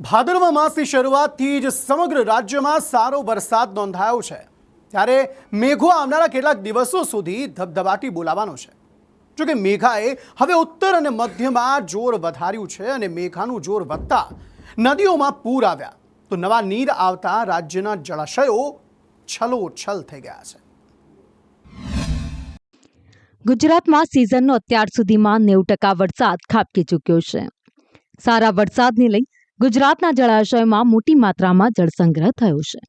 ભાદરવા માસની શરૂઆતથી જ સમગ્ર રાજ્યમાં સારો વરસાદ નોંધાયો છે। ત્યારે મેઘો આવનારા કેટલાક દિવસો સુધી ધબધબાટી બોલાવાનો છે। જો કે મેઘાએ હવે ઉત્તર અને મધ્યમાં જોર વધાર્યું છે અને મેઘાનું જોર વધતા નદીઓમાં પૂર આવ્યા તો નવા નીર આવતા રાજ્યના જળાશયો છલોછલ થઈ ગયા છે। ગુજરાતમાં સિઝનનો અત્યાર સુધીમાં 90% વરસાદ ખાબકી ચૂક્યો છે। સારા વરસાદને લઈ ગુજરાતના જળાશયોમાં મોટી માત્રામાં જળસંગ્રહ થયો છે।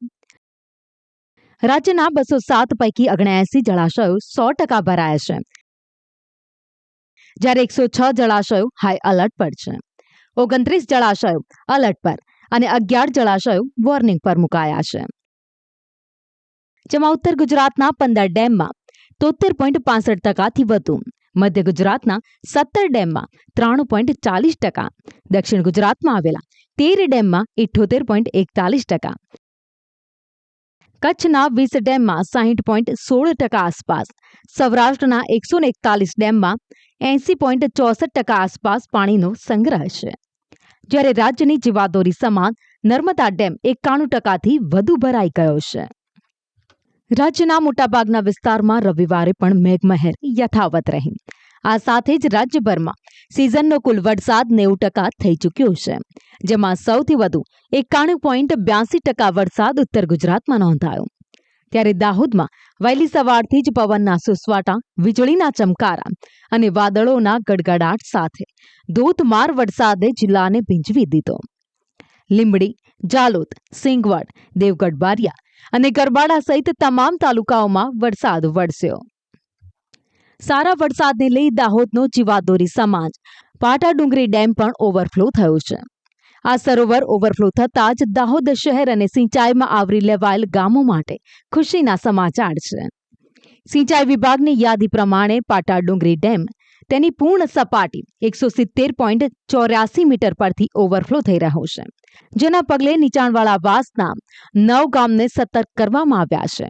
રાજ્યના 207 પૈકી 79 જળાશયો 100% ભરાયા છે, જ્યારે 106 જળાશયો હાઈ એલર્ટ પર છે, 29 જળાશયો એલર્ટ પર અને 11 જળાશયો વોર્નિંગ પર મુકાયા છે, જેમાં ઉત્તર ગુજરાતના 15 ડેમમાં 73.65%થી વધુ, મધ્ય ગુજરાતના 17 ડેમમાં 93.40%, દક્ષિણ ગુજરાતમાં આવેલા 13 ડેમમાં 78.41%, કચ્છના 20 ડેમમાં 60.16% આસપાસ, સૌરાષ્ટ્રના 141 ડેમમાં 80.64% આસપાસ પાણીનો સંગ્રહ છે, જ્યારે રાજ્યની જીવાદોરી સમાન નર્મદા ડેમ 91%થી વધુ ભરાઈ ગયો છે। રાજ્યના મોટાભાગના વિસ્તારમાં રવિવારે પણ મેઘમહેર યથાવત રહી। આ સાથે જ રાજ્યભરમાં સિઝનનો કુલ વરસાદ 90% થઈ ચૂક્યો છે, જેમાં સૌથી વધુ 91.82% વરસાદ ઉત્તર ગુજરાતમાં નોંધાયો, ત્યારે દાહોદમાં વહેલી સવારથી જ પવનના સુસવાટા, વીજળીના ચમકારા અને વાદળોના ગડગડાટ સાથે ધોધમાર વરસાદે જિલ્લાને ભીંજવી દીધો। લીંબડી, જાલોદ, સિંગવડ, દેવગઢ બારિયા અને ગરબાડા સહિત તમામ તાલુકાઓમાં વરસાદ વરસ્યો। સારા વરસાદને લઈ દાહોદનો જીવાદોરી સમાજ પાટાડુંગરી ડેમ પણ ઓવરફ્લો થયો છે। આ સરોવર ઓવરફ્લો થતાં જ દાહોદ શહેર અને સિંચાઈમાં આવરી લેવાયેલ ગામો માટે ખુશીના સમાચાર છે। સિંચાઈ વિભાગની યાદી પ્રમાણે પાટાડુંગરી ડેમ તેની પૂર્ણ સપાટી 170.84 મીટર પરથી ઓવરફ્લો થઈ રહ્યો છે, જેના પગલે નીચાણવાળા વાસના 9 ગામને સતર્ક કરવામાં આવ્યા છે,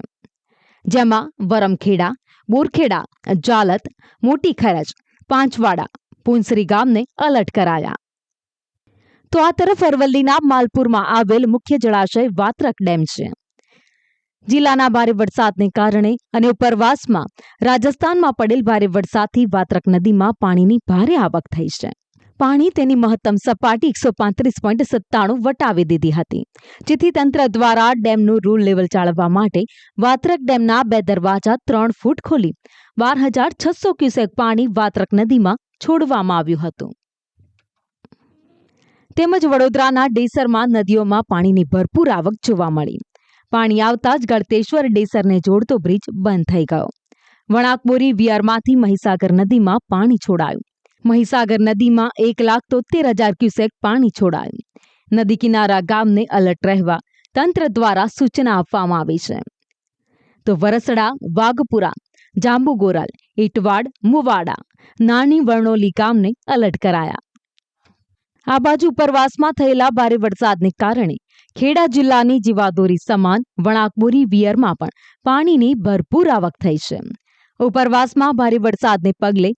જેમાં વરમખેડા, બોરખેડા, જાલત, મોટી ખરજ, પાંચવાડા, પુંસરી ગામને એલર્ટ કરાયા। તો આ તરફ અરવલ્લીના માલપુરમાં આવેલ મુખ્ય જળાશય વાત્રક ડેમ છે। જિલ્લાના ભારે વરસાદને કારણે અને ઉપરવાસમાં રાજસ્થાનમાં પડેલ ભારે વરસાદથી વાત્રક નદીમાં પાણીની ભારે આવક થઈ છે। પાણી તેની મહત્તમ સપાટી 135.97 વટાવી દીધી હતી, જેથી તંત્ર દ્વારા ડેમનું રૂલ લેવલ જાળવવા માટે વાત્રક ડેમના 2 દરવાજા 3 ફૂટ ખોલી 12,600 ક્યુસેક પાણી વાત્રક નદીમાં છોડવામાં આવ્યું હતું। તેમજ વડોદરાના ડેસરમાં નદીઓમાં પાણીની ભરપૂર આવક જોવા મળી। પાણી આવતા જ ગળતેશ્વર ડેસરને જોડતો બ્રિજ બંધ થઈ ગયો। વણાકબોરી વિયારમાંથી મહીસાગર નદીમાં પાણી છોડાયું। મહીસાગર નદીમાં 1,73,000 ક્યુસેક પાણી છોડાયું। નદી કિનારા ગામને એલર્ટ રહેવા તંત્ર દ્વારા સૂચના આપવામાં આવી છે। તો વરસડા, વાઘપુરા, જાંબુગોરલ, ઇટવાડ, મુવાડા, નાની વર્ણોલી ગામને એલર્ટ કરાયા। આ બાજુ ઉપરવાસમાં થયેલા ભારે વરસાદને કારણે ખેડા જિલ્લાની જીવાદોરી સમાન વણાકબોરી વિયરમાં પણ પાણીની ભરપૂર આવક થઈ છે। ઉપરવાસમાં ભારે વરસાદને પગલે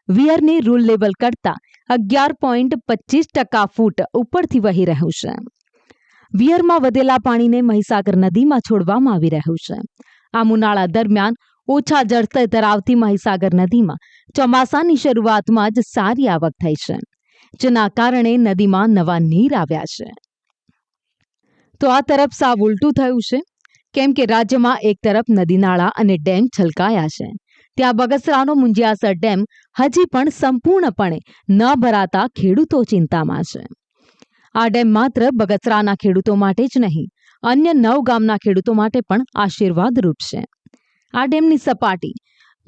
વિયરની રૂલ લેવલ કરતા 11.25% ફૂટ ઉપરથી વહી રહ્યું છે। વિયરમાં વધેલા પાણીને મહીસાગર નદીમાં છોડવામાં આવી રહ્યું છે। આમ ઉનાળા દરમિયાન ઓછા જળસ્તર ધરાવતી મહીસાગર નદીમાં ચોમાસાની શરૂઆતમાં જ સારી આવક થઈ છે, જેના કારણે નદીમાં નવા નીર આવ્યા છે। તો આ તરફ સાવ ઉલટું થયું છે, કેમ કે રાજ્યમાં એક તરફ નદી નાળા અને ડેમ છલકાયા છે, ત્યાં બગસરાનો મુંજિયાસર ડેમ હજી પણ સંપૂર્ણપણે ન ભરાતા ખેડૂતો ચિંતામાં છે। આ ડેમ માત્ર બગસરાના ખેડૂતો માટે જ નહીં, અન્ય 9 ગામના ખેડૂતો માટે પણ આશીર્વાદરૂપ છે। આ ડેમની સપાટી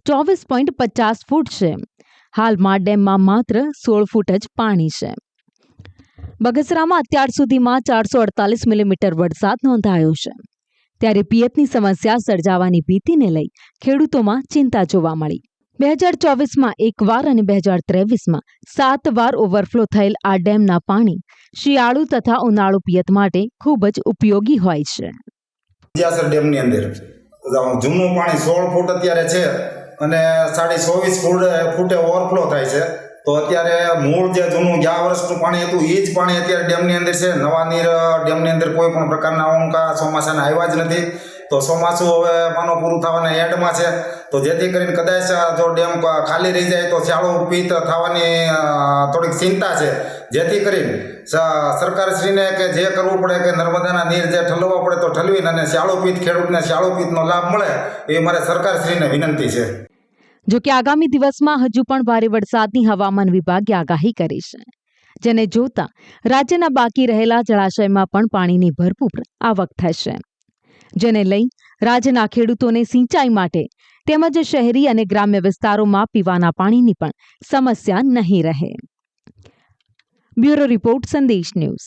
24.50 ફૂટ છે। હાલમાં ડેમમાં માત્ર 16 ફૂટ જ પાણી છે। બગસરામાં અત્યાર સુધીમાં 448 મિલીમીટર વરસાદ નોંધાયો છે, ત્યારે પિયતની સમસ્યા સર્જાવાની ભીતિને લઈ ખેડૂતોમાં ચિંતા જોવા મળી। 2024માં 1 વાર અને 2023માં 7 વાર ઓવરફ્લો થયેલ આ ડેમના પાણી શિયાળુ તથા ઉનાળુ પિયત માટે ખૂબ જ ઉપયોગી હોય છે। મુંજિયાસર ડેમની અંદર જૂનું પાણી 16 ફૂટ અત્યારે છે અને 24.5 ફૂટે ઓવરફ્લો થાય છે, તો અત્યારે મૂળ જે જૂનું ગયા વર્ષનું પાણી હતું એ જ પાણી અત્યારે ડેમની અંદર છે. નવા નીર ડેમની અંદર કોઈ પણ પ્રકારના ઓંકા ચોમાસાના આવ્યા જ નથી. તો ચોમાસું હવે માનો પૂરું થવાના એન્ડમાં છે. તો જેથી કરીને કદાચ જો ડેમ ખાલી રહી જાય તો શાળો પીત થવાની થોડીક ચિંતા છે. જેથી કરીને સરકારશ્રીને કે જે કરવું પડે કે નર્મદાના નીર જે ઠલવવા પડે તો ઠલવીને અને શાળો પીત ખેડૂતને શાળો પીતનો લાભ મળે એ મારે સરકારશ્રીને વિનંતી છે. જો કે આગામી દિવસમાં હજુ પણ ભારે વરસાદની હવામાન વિભાગે આગાહી કરી છે, જેને જોતા રાજ્યના બાકી રહેલા જળાશયમાં પણ પાણીની ભરપૂર આવક થશે, જેને લઈ રાજ્યના ખેડૂતોને સિંચાઈ માટે તેમજ શહેરી અને ગ્રામ્ય વિસ્તારોમાં પીવાના પાણીની પણ સમસ્યા નહીં રહે. બ્યુરો રિપોર્ટ, સંદેશ ન્યૂઝ.